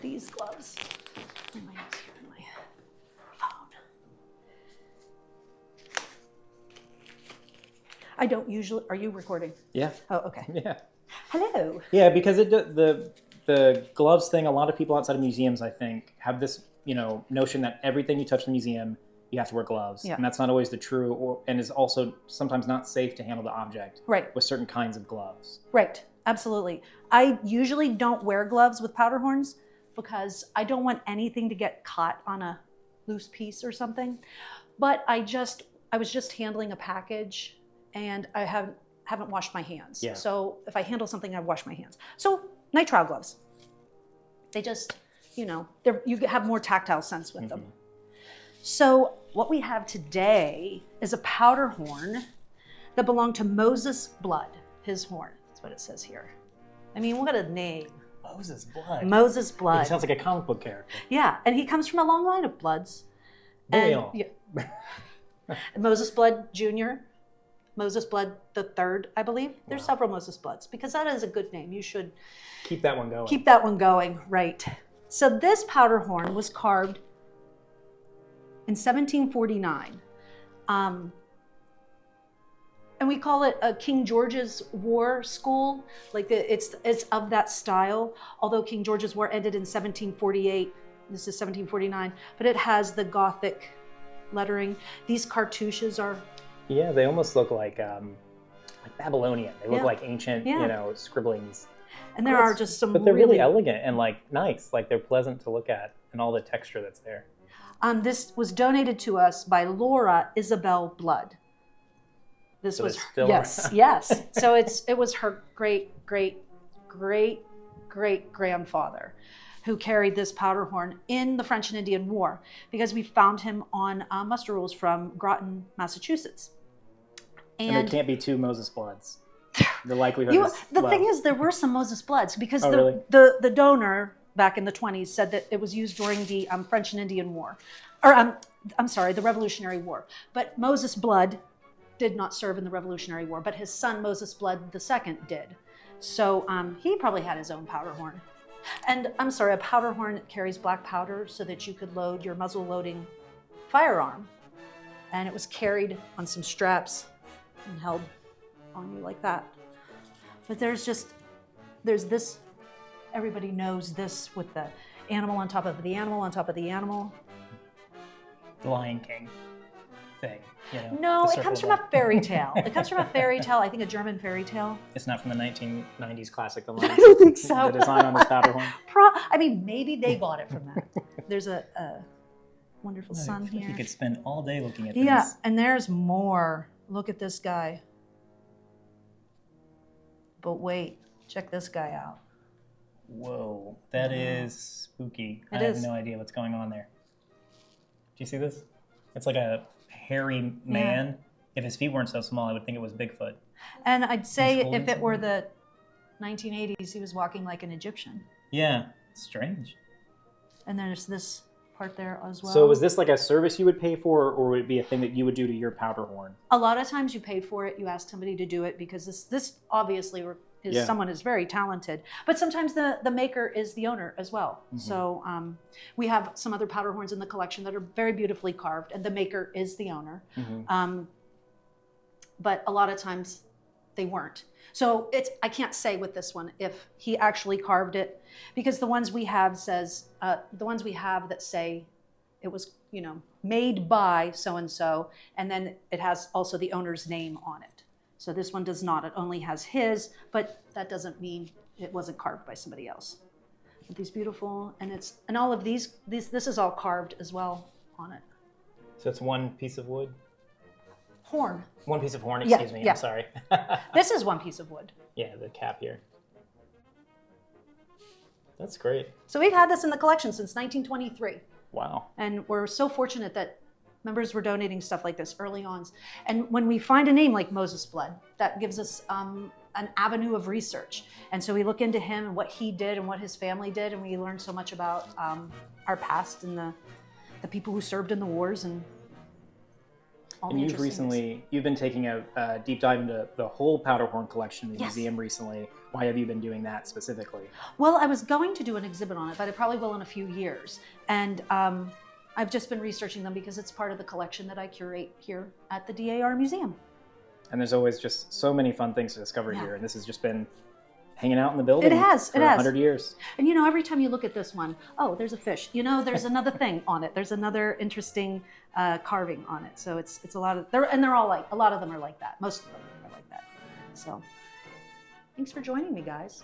these gloves. Oh, my hand's here in my phone. I don't usually. Are you recording? Yeah. Oh, okay. Yeah. Hello. Yeah, because the gloves thing, a lot of people outside of museums, I think, have this, notion that everything you touch in the museum, you have to wear gloves. Yeah. And that's not always the true, and is also sometimes not safe to handle the object Right. with certain kinds of gloves. Right. Absolutely. I usually don't wear gloves with powder horns because I don't want anything to get caught on a loose piece or something. But I was just handling a package and I haven't washed my hands. Yeah. So if I handle something, I wash my hands. So nitrile gloves. They just, you have more tactile sense with them. So what we have today is a powder horn that belonged to Moses Blood, his horn. That's what it says here. I mean, what a name. Moses Blood. Moses Blood. He sounds like a comic book character. Yeah, and he comes from a long line of Bloods. Yeah. Moses Blood Jr., Moses Blood III, I believe. There's several Moses Bloods because that is a good name. You should keep that one going. Keep that one going, right. So this powder horn was carved in 1749. And we call it a King George's War school. It's of that style. Although King George's War ended in 1748, this is 1749, but it has the Gothic lettering. These cartouches are... Yeah, they almost look like Babylonian. They look like ancient, scribblings. And there are just some but they're really elegant and nice. They're pleasant to look at, and all the texture that's there. This was donated to us by Laura Isabel Blood. This was still yes. So it was her great grandfather who carried this powder horn in the French and Indian War because we found him on muster rolls from Groton, Massachusetts. And there can't be two Moses Bloods. The likelihood is the thing is, there were some Moses Bloods because really? the donor back in the 1920s said that it was used during the French and Indian War, or the Revolutionary War. But Moses Blood did not serve in the Revolutionary War, but his son Moses Blood II did. So he probably had his own powder horn. And a powder horn carries black powder so that you could load your muzzle loading firearm. And it was carried on some straps and held on you like that. But there's this, everybody knows this with the animal on top of the animal on top of the animal. The Lion King thing. No, it comes from a fairy tale. It comes from a fairy tale, I think a German fairy tale. It's not from the 1990s classic, The Lion I don't think so. The design on this powder horn. Maybe they bought it from that. There's a wonderful sun here. You could spend all day looking at this. Yeah, and there's more. Look at this guy. But wait, check this guy out. Whoa, that is spooky. I have no idea what's going on there. Do you see this? It's like a hairy man. Yeah. If his feet weren't so small, I would think it was Bigfoot. And I'd say if it were the 1980s, he was walking like an Egyptian. Yeah, strange. And there's this part there as well. So was this like a service you would pay for, or would it be a thing that you would do to your powder horn? A lot of times you paid for it. You asked somebody to do it because this obviously is someone is very talented. But sometimes the maker is the owner as well. Mm-hmm. So we have some other powder horns in the collection that are very beautifully carved, and the maker is the owner. Mm-hmm. But a lot of times they weren't. So I can't say with this one if he actually carved it, because the ones we have that say it was, made by so-and-so, and then it has also the owner's name on it. So this one does not. It only has his, but that doesn't mean it wasn't carved by somebody else. But these beautiful, and all of these, this is all carved as well on it. So it's one piece of wood? Horn. One piece of horn, excuse me, I'm sorry. This is one piece of wood. Yeah, the cap here. That's great. So we've had this in the collection since 1923. Wow. And we're so fortunate that members were donating stuff like this early on. And when we find a name like Moses Blood, that gives us an avenue of research. And so we look into him and what he did and what his family did, and we learn so much about our past and the people who served in the wars. And all And the you've been taking a deep dive into the whole powder-horn collection in the Yes. museum recently. Why have you been doing that specifically? Well, I was going to do an exhibit on it, but I probably will in a few years. And I've just been researching them because it's part of the collection that I curate here at the DAR Museum. And there's always just so many fun things to discover here. And this has just been hanging out in the building for 100 years. And every time you look at this one, oh, there's a fish. There's another thing on it. There's another interesting carving on it. So it's a lot of, they're all like, a lot of them are like that. Most of them are like that. So thanks for joining me, guys.